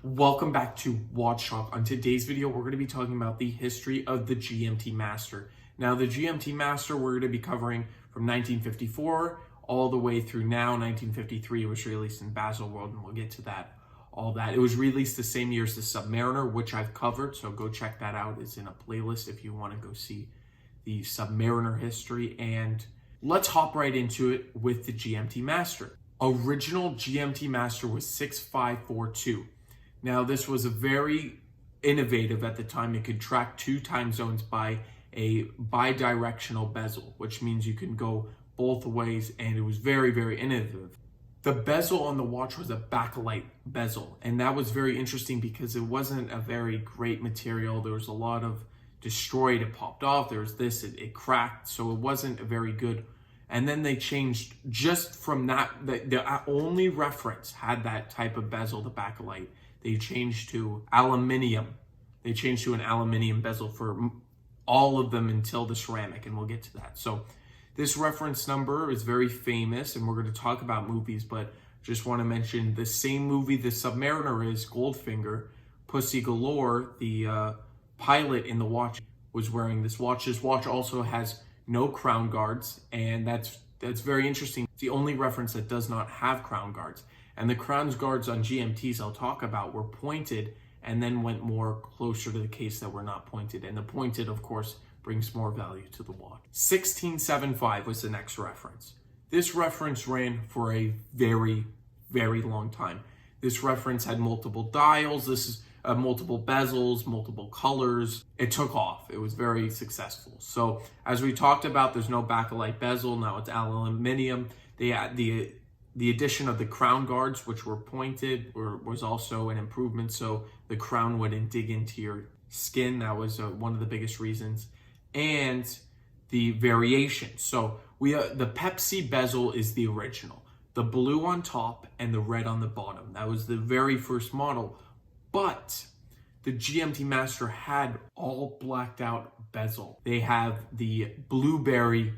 Welcome back to Watch Talk. On today's video, we're going to be talking about the history of the GMT Master. Now, the GMT Master, we're going to be covering from 1954 all the way through now. 1953, it was released in Baselworld, and we'll get to that. All that. It was released the same year as the Submariner, which I've covered, so go check that out. It's in a playlist if you want to go see the Submariner history. And let's hop right into it with the GMT Master. Original GMT Master was 6542. Now, this was a very innovative at the time. It could track 2 time zones by a bidirectional bezel, which means you can go both ways, and it was very, very innovative. The bezel on the watch was a bakelite bezel, and that was very interesting because it wasn't a very great material. There was a lot of destroyed, it popped off, there was this, it cracked, so it wasn't a very good. And then they changed just from that, the only reference had that type of bezel, the bakelite. They changed to aluminium. They changed to an aluminium bezel for all of them until the ceramic, and we'll get to that. So this reference number is very famous, and we're going to talk about movies, but just want to mention the same movie the Submariner is, Goldfinger, Pussy Galore, the pilot in the watch was wearing this watch. This watch also has no crown guards, and that's very interesting. It's the only reference that does not have crown guards. And the crown guards on GMTs I'll talk about were pointed and then went more closer to the case that were not pointed. And the pointed, of course, brings more value to the watch. 1675 was the next reference. This reference ran for a very, very long time. This reference had multiple dials. This is multiple bezels, multiple colors. It took off. It was very successful. So as we talked about, there's no bakelite bezel. Now it's aluminium. They had the addition of the crown guards, which were pointed, was also an improvement. So the crown wouldn't dig into your skin. That was one of the biggest reasons. And the variation. So the Pepsi bezel is the original. The blue on top and the red on the bottom. That was the very first model. But the GMT Master had all blacked out bezel. They have the blueberry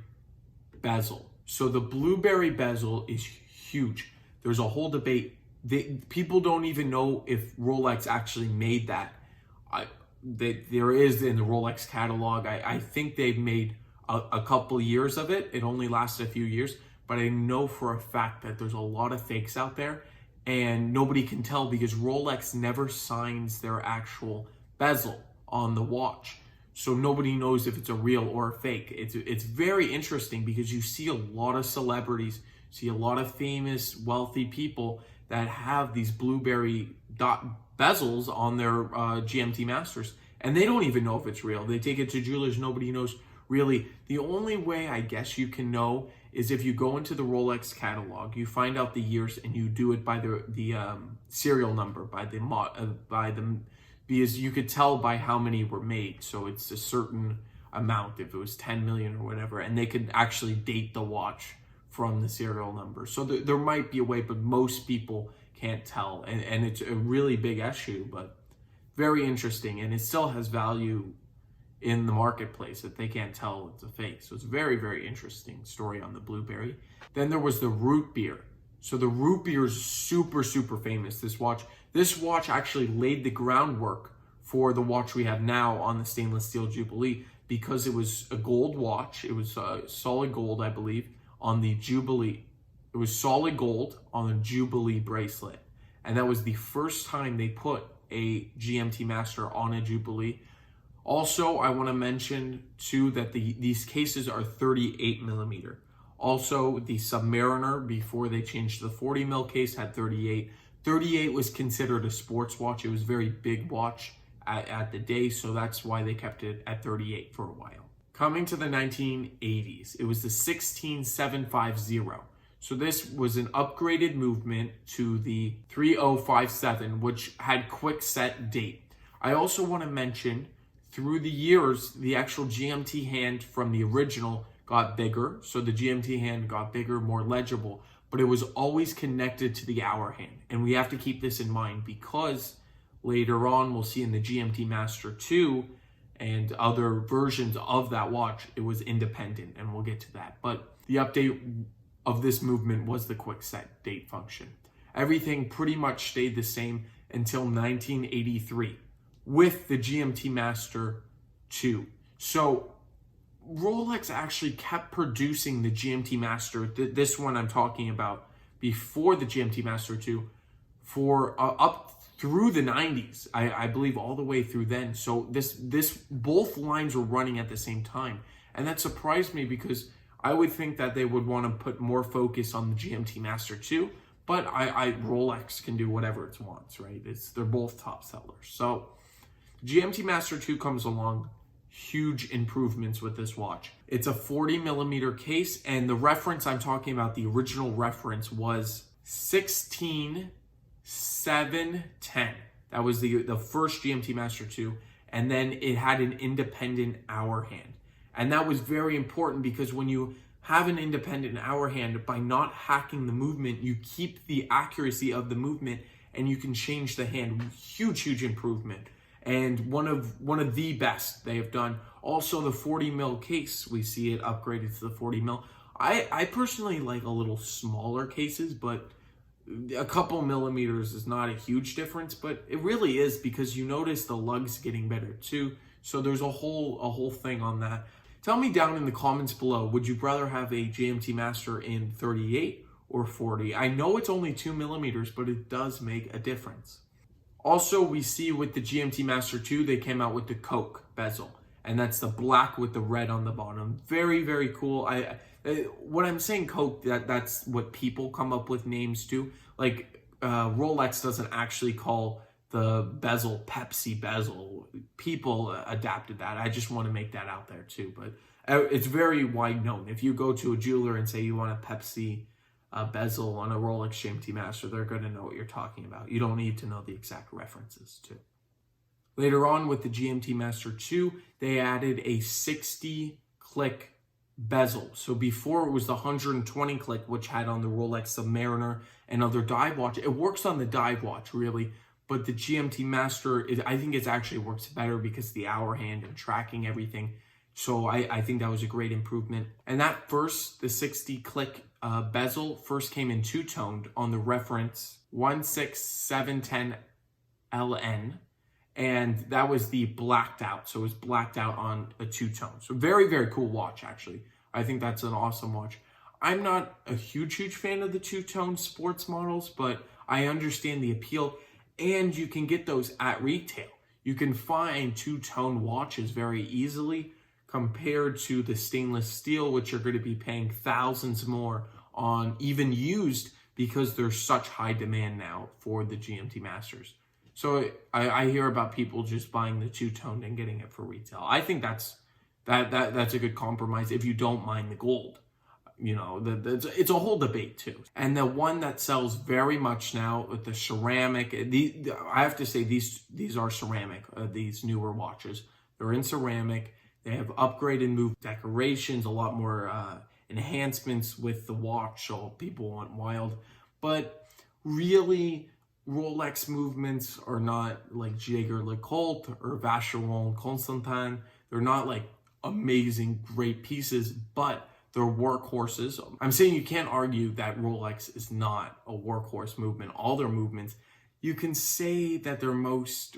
bezel. So the blueberry bezel is huge. There's a whole debate. People don't even know if Rolex actually made that. There is in the Rolex catalog. I think they've made a couple years of it. It only lasted a few years, but I know for a fact that there's a lot of fakes out there, and nobody can tell because Rolex never signs their actual bezel on the watch. So nobody knows if it's a real or a fake. It's very interesting because you see a lot of celebrities, see a lot of famous, wealthy people that have these blueberry dot bezels on their GMT Masters, and they don't even know if it's real. They take it to jewelers, nobody knows really. The only way I guess you can know is if you go into the Rolex catalog, you find out the years, and you do it by the serial number, because you could tell by how many were made. So it's a certain amount, if it was 10 million or whatever, and they could actually date the watch from the serial number. So there might be a way, but most people can't tell. And it's a really big issue, but very interesting. And it still has value in the marketplace that they can't tell it's a fake. So it's a very, very interesting story on the blueberry. Then there was the root beer. So the root beer is super, super famous, this watch. This watch actually laid the groundwork for the watch we have now on the stainless steel Jubilee, because it was a gold watch. It was solid gold, I believe, on the Jubilee. It was solid gold on the Jubilee bracelet. And that was the first time they put a GMT Master on a Jubilee. Also, I want to mention too that these cases are 38 millimeter. Also, the Submariner, before they changed to the 40 mil case, had 38. 38 was considered a sports watch. It was a very big watch at the day, so that's why they kept it at 38 for a while. Coming to the 1980s, it was the 16750. So this was an upgraded movement to the 3057, which had quick set date. I also want to mention, through the years, the actual GMT hand from the original got bigger. So the GMT hand got bigger, more legible, but it was always connected to the hour hand. And we have to keep this in mind because later on, we'll see in the GMT Master 2 and other versions of that watch, it was independent, and we'll get to that. But the update of this movement was the quick set date function. Everything pretty much stayed the same until 1983 with the GMT Master 2. So Rolex actually kept producing the GMT Master, this one I'm talking about, before the GMT Master 2, for up through the 90s, I believe all the way through then. So both lines were running at the same time. And that surprised me because I would think that they would want to put more focus on the GMT Master 2, but Rolex can do whatever it wants, right? They're both top sellers. So GMT Master 2 comes along, huge improvements with this watch. It's a 40 millimeter case, and the reference I'm talking about, the original reference, was 16710. That was the first GMT Master 2, and then it had an independent hour hand. And that was very important because when you have an independent hour hand, by not hacking the movement, you keep the accuracy of the movement and you can change the hand. Huge improvement. And one of the best they have done. Also, the 40 mil case, we see it upgraded to the 40 mil. I personally like a little smaller cases, but a couple millimeters is not a huge difference, but it really is because you notice the lugs getting better too. So there's a whole thing on that. Tell me down in the comments below, would you rather have a GMT Master in 38 or 40? I know it's only 2 millimeters, but it does make a difference. Also, we see with the GMT Master 2, they came out with the Coke bezel, and that's the black with the red on the bottom. Very cool. When I'm saying Coke, that's what people come up with names to. Like Rolex doesn't actually call the bezel Pepsi bezel. People adapted that. I just want to make that out there too. But it's very wide known. If you go to a jeweler and say you want a Pepsi bezel on a Rolex GMT Master, they're going to know what you're talking about. You don't need to know the exact references too. Later on with the GMT Master 2, they added a 60 click bezel. So before it was the 120 click, which had on the Rolex Submariner and other dive watch. It works on the dive watch really, but the GMT Master, I think it actually works better because the hour hand and tracking everything. So I think that was a great improvement. And that the 60 click bezel first came in two-toned on the reference 16710 LN. And that was the blacked out. So it was blacked out on a two-tone. So very cool watch, actually. I think that's an awesome watch. I'm not a huge fan of the two-tone sports models, but I understand the appeal. And you can get those at retail. You can find two-tone watches very easily compared to the stainless steel, which you're going to be paying thousands more on, even used, because there's such high demand now for the GMT Masters. So I hear about people just buying the two-tone and getting it for retail. I think that's a good compromise if you don't mind the gold. You know, it's a whole debate too. And the one that sells very much now with the ceramic, I have to say these are ceramic, these newer watches. They're in ceramic. They have upgraded move decorations, a lot more enhancements with the watch, so people went wild. But really, Rolex movements are not like Jaeger-LeCoultre or Vacheron Constantin. They're not like amazing, great pieces, but they're workhorses. I'm saying you can't argue that Rolex is not a workhorse movement. All their movements, you can say that their most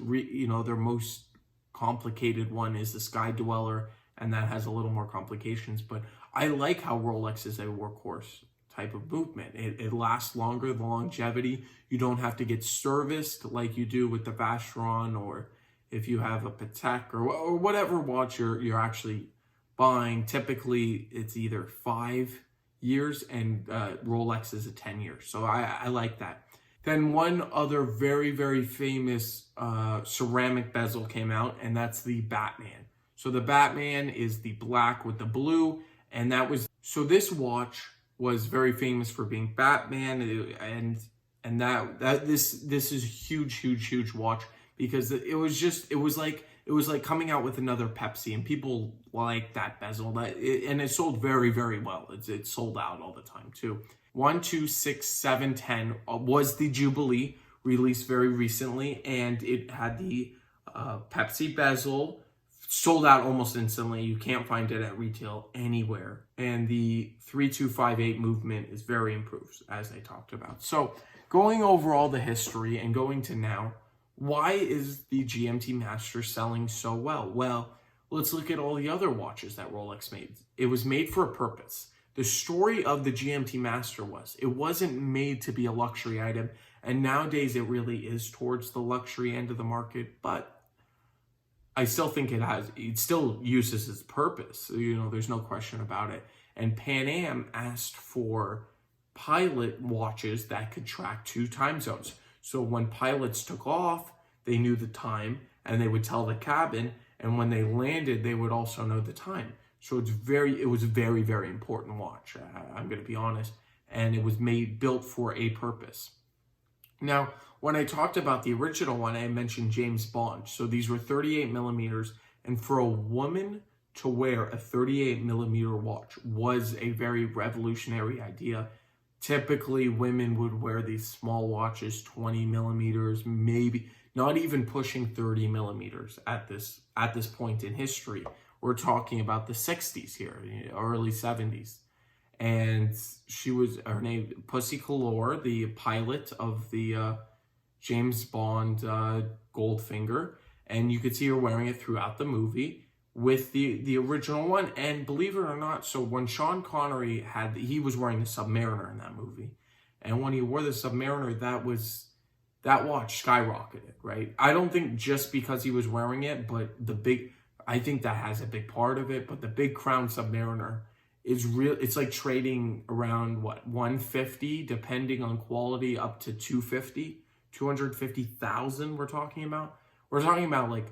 complicated one is the Sky Dweller, and that has a little more complications. But I like how Rolex is a workhorse type of movement. It lasts longer, the longevity. You don't have to get serviced like you do with the Vacheron, or if you have a Patek or whatever watch you're actually buying. Typically, it's either 5 years, and Rolex is a 10 years. So I like that. Then one other very famous ceramic bezel came out, and that's the Batman. So the Batman is the black with the blue, and so this watch was very famous for being Batman, and this is huge watch because it was like coming out with another Pepsi, and people like that bezel. And it sold very well. It sold out all the time too. 126,710 was the Jubilee, released very recently, and it had the Pepsi bezel. Sold out almost instantly. You can't find it at retail anywhere. And the 3258 movement is very improved, as I talked about. So going over all the history and going to now, Why is the GMT Master selling so well? Well, let's look at all the other watches that Rolex made. It was made for a purpose. The story of the GMT Master was, it wasn't made to be a luxury item, and nowadays it really is towards the luxury end of the market, but I still think it still uses its purpose. There's no question about it. And Pan Am asked for pilot watches that could track 2 time zones. So when pilots took off, they knew the time and they would tell the cabin, and when they landed, they would also know the time. So it was a very, very important watch. I'm going to be honest. And it was built for a purpose. Now, when I talked about the original one, I mentioned James Bond. So these were 38 millimeters. And for a woman to wear a 38 millimeter watch was a very revolutionary idea. Typically, women would wear these small watches, 20 millimeters, maybe not even pushing 30 millimeters at this point in history. We're talking about the 60s here, early 70s. And her name, Pussy Galore, the pilot of the James Bond Goldfinger. And you could see her wearing it throughout the movie with the original one. And believe it or not, so when Sean Connery he was wearing the Submariner in that movie. And when he wore the Submariner, that watch skyrocketed, right? I don't think just because he was wearing it, but I think that has a big part of it. But the big crown Submariner is real. It's like trading around 150, depending on quality, up to 250,000. We're talking about like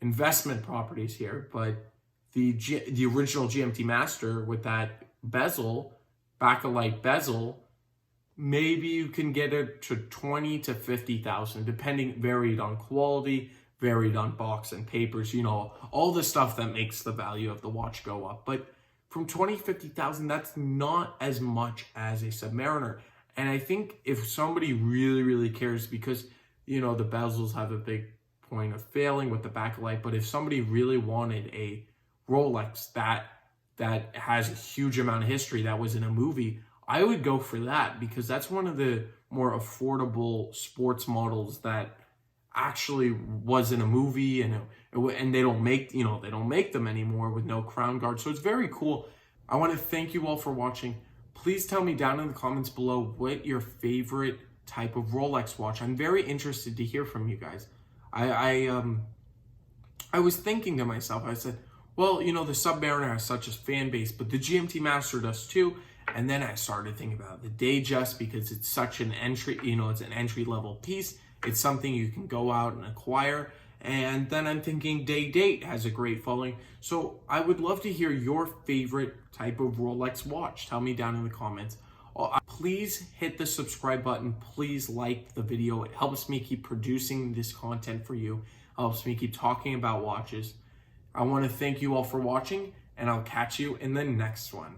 investment properties here. But the original GMT Master with that bezel, bakelite bezel, maybe you can get it to 20 to 50,000, varied on quality, varied on box and papers, all the stuff that makes the value of the watch go up. But from 20, 50,000, that's not as much as a Submariner. And I think if somebody really, really cares, because, the bezels have a big point of failing with the backlight, but if somebody really wanted a Rolex that has a huge amount of history that was in a movie, I would go for that, because that's one of the more affordable sports models that actually was in a movie, and they don't make them anymore with no crown guard. So it's very cool. I want to thank you all for watching. Please tell me down in the comments below what your favorite type of Rolex watch. I'm very interested to hear from you guys. I was thinking to myself, I said, well, the Submariner has such a fan base, but the GMT Master does too. And then I started thinking about the Datejust, because it's such an entry, it's an entry level piece. It's something you can go out and acquire. And then I'm thinking Day-Date has a great following. So I would love to hear your favorite type of Rolex watch. Tell me down in the comments. Please hit the subscribe button. Please like the video. It helps me keep producing this content for you. Helps me keep talking about watches. I want to thank you all for watching, and I'll catch you in the next one.